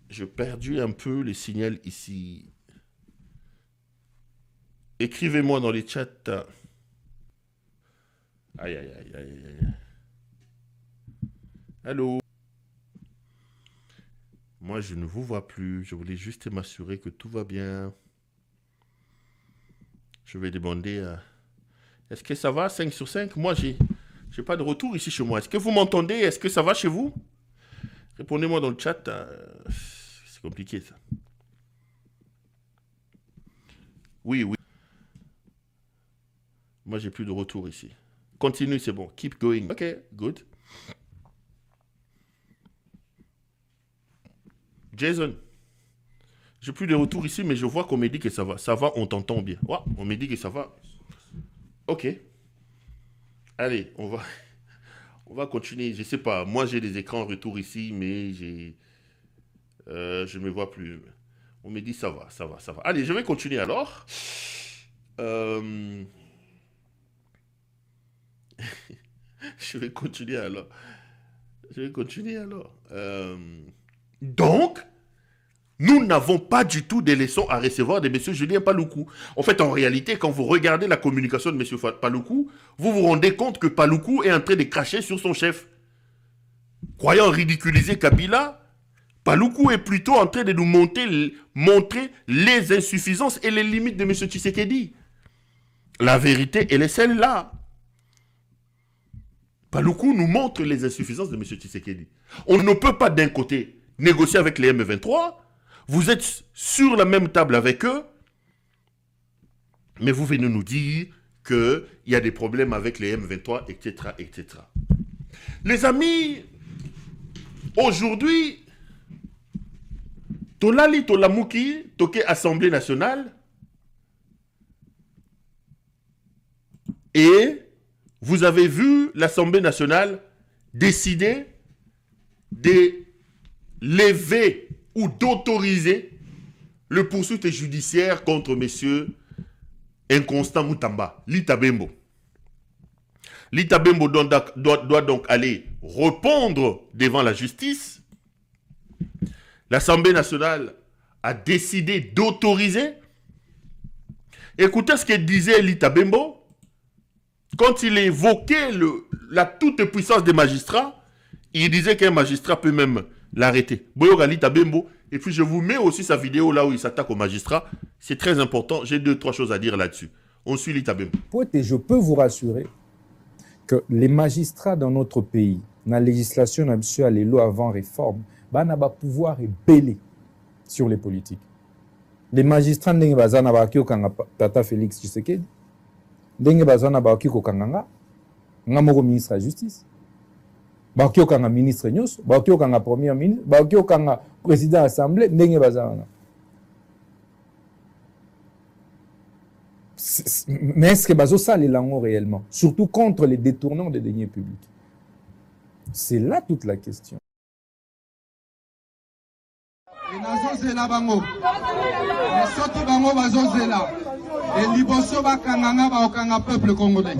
j'ai perdu un peu le signal ici. Écrivez-moi dans les chats. Aïe, aïe, aïe, aïe, aïe. Allô? Moi, je ne vous vois plus. Je voulais juste m'assurer que tout va bien. Je vais demander à... Est-ce que ça va, 5 sur 5? Moi, j'ai pas de retour ici chez moi. Est-ce que vous m'entendez? Est-ce que ça va chez vous? Répondez-moi dans le chat. C'est compliqué, ça. Oui, oui. Moi, j'ai plus de retour ici. Continue, c'est bon. Keep going. OK, good. Jason, j'ai plus de retour ici, mais je vois qu'on me dit que ça va. Ça va, on t'entend bien. Ouais, on me dit que ça va. OK. Allez, on va continuer. Je sais pas. Moi, j'ai des écrans retour ici, mais je me vois plus. On me dit ça va, ça va, ça va. Allez, je vais continuer alors. Je vais continuer alors. Donc, nous n'avons pas du tout des leçons à recevoir de M. Julien Paluku. En fait, en réalité, quand vous regardez la communication de M. Paluku, vous vous rendez compte que Paluku est en train de cracher sur son chef. Croyant ridiculiser Kabila, Paluku est plutôt en train de nous montrer les insuffisances et les limites de M. Tshisekedi. La vérité, elle est celle-là. Paluku nous montre les insuffisances de M. Tshisekedi. On ne peut pas d'un côté négocier avec les M23, vous êtes sur la même table avec eux, mais vous venez nous dire qu'il y a des problèmes avec les M23, etc., etc. Les amis, aujourd'hui, Tolali Tolamuki, Toké Assemblée nationale, et vous avez vu l'Assemblée nationale décider de lever ou d'autoriser le poursuite judiciaire contre M. Inconstant Moutamba, Lita Bembo. Lita Bembo doit donc aller répondre devant la justice. L'Assemblée nationale a décidé d'autoriser. Écoutez ce que disait Lita Bembo quand il évoquait la toute-puissance des magistrats. Il disait qu'un magistrat peut même l'arrêter. Boyoga Lita Bembo. Et puis je vous mets aussi sa vidéo là où il s'attaque au magistrat. C'est très important. J'ai 2-3 choses à dire là-dessus. On suit Lita Bembo. Et je peux vous rassurer que les magistrats dans notre pays, dans la législation, dans les lois avant réforme, n'ont pas pouvoir et belé sur les politiques. Les magistrats n'ont pas pouvoir Tata Félix Tshisekedi, n'ont pas pouvoir Ngamoko ministre de la Justice, n'ont ministre Nyos, n'ont premier ministre, n'ont président de l'Assemblée, n'ont pas Mais est-ce que bazo ça les langues réellement, surtout contre les détournants des deniers publics? C'est là toute la question. Et liboso ba kanganga ba okanga peuple congolais.